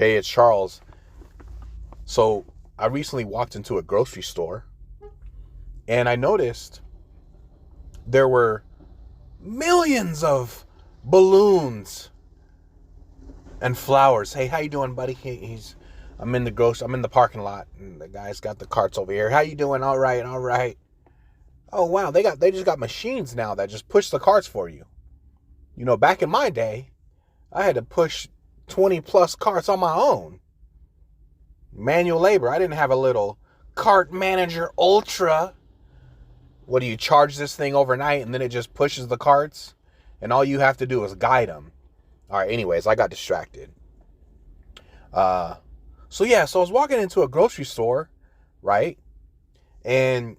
Hey, it's Charles. So I recently walked into a grocery store and I noticed there were millions of balloons and flowers. Hey, how you doing, buddy? I'm in the parking lot and the guy's got the carts over here. How you doing? All right, all right. Oh wow, they just got machines now that just push the carts for you. Back in my day, I had to push 20 plus carts on my own. Manual labor. I didn't have a little cart manager ultra. What do you charge this thing overnight and then it just pushes the carts and all you have to do is guide them. All right, anyways, I got distracted. So I was walking into a grocery store, right? And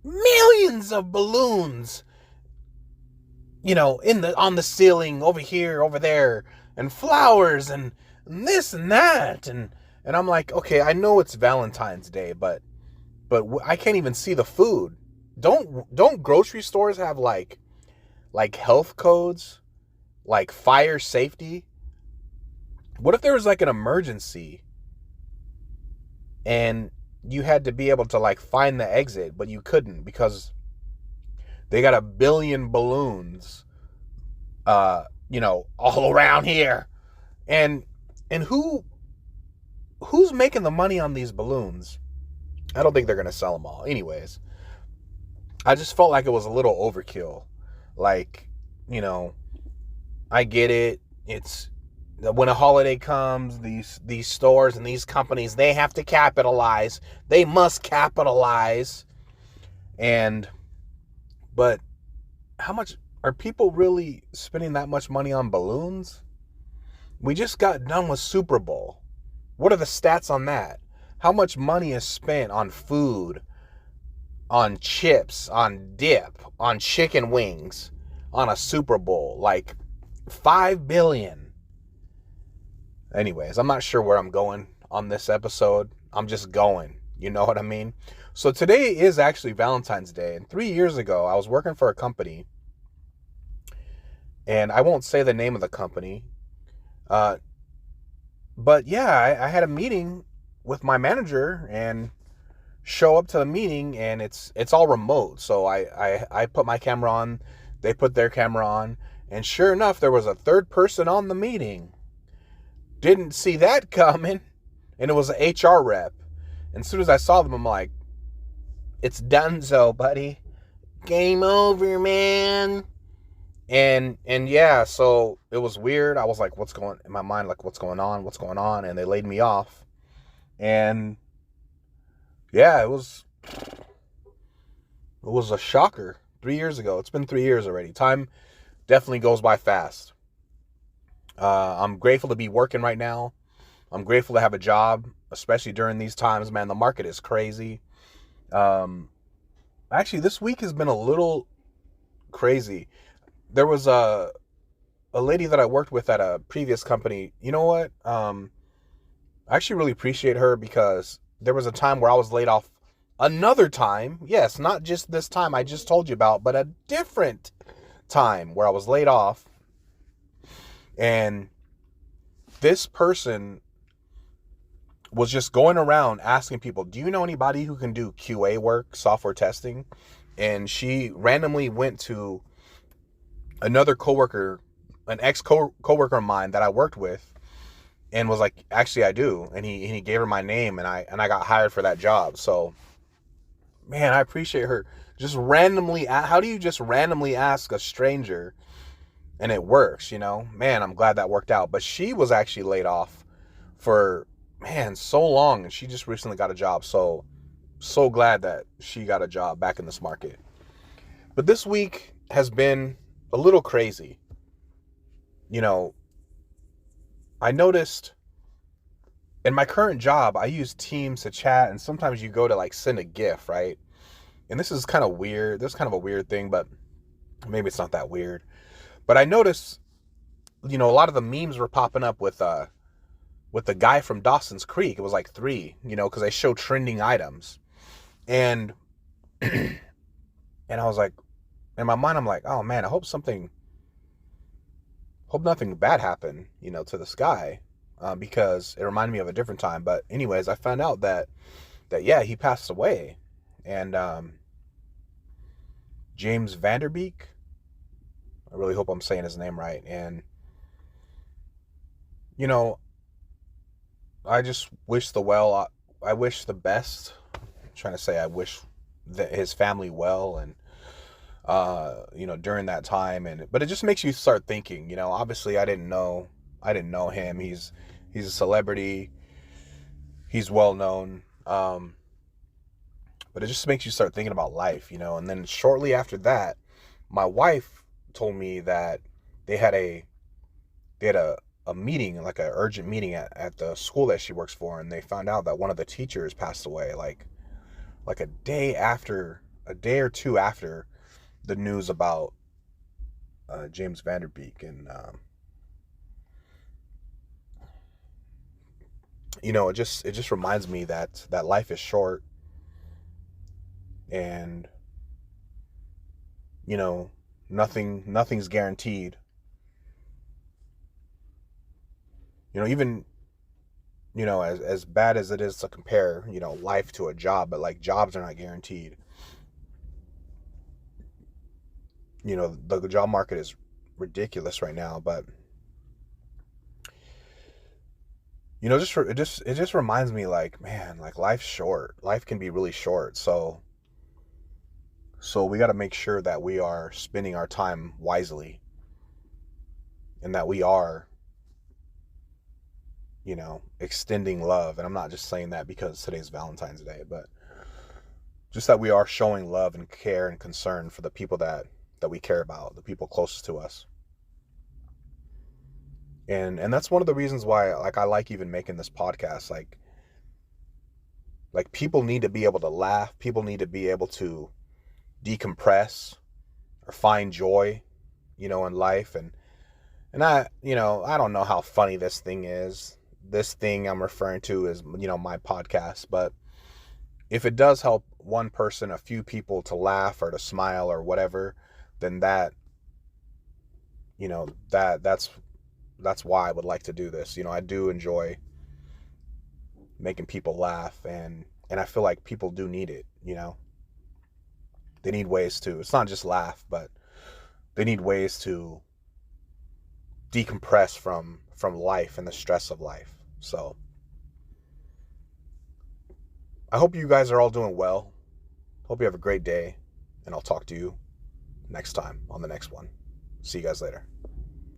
millions of balloons, on the ceiling over here, over there, and flowers and this and that and I'm like, okay, I know it's Valentine's Day, but I can't even see the food. Don't grocery stores have like health codes, like fire safety? What if there was like an emergency and you had to be able to like find the exit, but you couldn't because they got a billion balloons, all around here, and who's making the money on these balloons? I don't think they're gonna sell them all. Anyways, I just felt like it was a little overkill. Like, I get it. It's when a holiday comes, these stores and these companies, they have to capitalize. They must capitalize. But how much are people really spending that much money on balloons? We just got done with Super Bowl. What are the stats on that? How much money is spent on food, on chips, on dip, on chicken wings, on a Super Bowl? Like 5 billion. Anyways, I'm not sure where I'm going on this episode. I'm just going. You know what I mean? So today is actually Valentine's Day. And 3 years ago, I was working for a company. And I won't say the name of the company. But yeah, I had a meeting with my manager and show up to the meeting, and it's all remote. So I put my camera on, they put their camera on, and sure enough, there was a third person on the meeting. Didn't see that coming, and it was an HR rep. And as soon as I saw them, I'm like, it's donezo, buddy. Game over, man. And yeah, so it was weird. I was like, what's going in my mind? Like, what's going on? What's going on? And they laid me off. And yeah, it was a shocker 3 years ago. It's been 3 years already. Time definitely goes by fast. I'm grateful to be working right now. I'm grateful to have a job, especially during these times, man. The market is crazy. Actually, this week has been a little crazy. There was a lady that I worked with at a previous company. You know what? I actually really appreciate her because there was a time where I was laid off another time. Yes, not just this time I just told you about, but a different time where I was laid off. And this person was just going around asking people, do you know anybody who can do QA work, software testing? And she randomly went to another coworker, an ex-coworker of mine that I worked with, and was like, actually I do. And he gave her my name, and I got hired for that job. So, man, I appreciate her. Just randomly, how do you just randomly ask a stranger and it works, Man, I'm glad that worked out. But she was actually laid off for, man, so long, and she just recently got a job. So glad that she got a job back in this market. But this week has been a little crazy. I noticed in my current job, I use Teams to chat, and sometimes you go to like send a GIF, right? And this is kind of weird. This is kind of a weird thing, but maybe it's not that weird. But I noticed, a lot of the memes were popping up with the guy from Dawson's Creek. It was like 3, because they show trending items. And and I was like, in my mind, I'm like, oh man, I hope nothing bad happened, to this guy. because it reminded me of a different time. But anyways, I found out that yeah, he passed away, and James Vanderbeek. I really hope I'm saying his name right. And you know, I just wish the well. I wish the best. I'm trying to say I wish that his family well, and during that time. And but it just makes you start thinking. Obviously I didn't know him. He's a celebrity. He's well known. But it just makes you start thinking about life. And then shortly after that, my wife told me that they had a they had a meeting, like an urgent meeting at the school that she works for, and they found out that one of the teachers passed away, like a day or two after the news about James Vanderbeek. And it just reminds me that life is short, and you know nothing's guaranteed. Even as bad as it is to compare life to a job, but like jobs are not guaranteed. The job market is ridiculous right now. But it just reminds me, like, man, like life's short. Life can be really short. So we got to make sure that we are spending our time wisely, and that we are extending love. And I'm not just saying that because today's Valentine's Day, but just that we are showing love and care and concern for the people that we care about, the people closest to us. And that's one of the reasons why, like, I like even making this podcast. Like people need to be able to laugh. People need to be able to decompress or find joy, in life. And I don't know how funny this thing is. This thing I'm referring to is, my podcast. But if it does help one person, a few people, to laugh or to smile or whatever, then that's why I would like to do this. I do enjoy making people laugh, and I feel like people do need it. They need ways to, it's not just laugh, but they need ways to decompress from life and the stress of life. So I hope you guys are all doing well. Hope you have a great day, and I'll talk to you next time on the next one. See you guys later.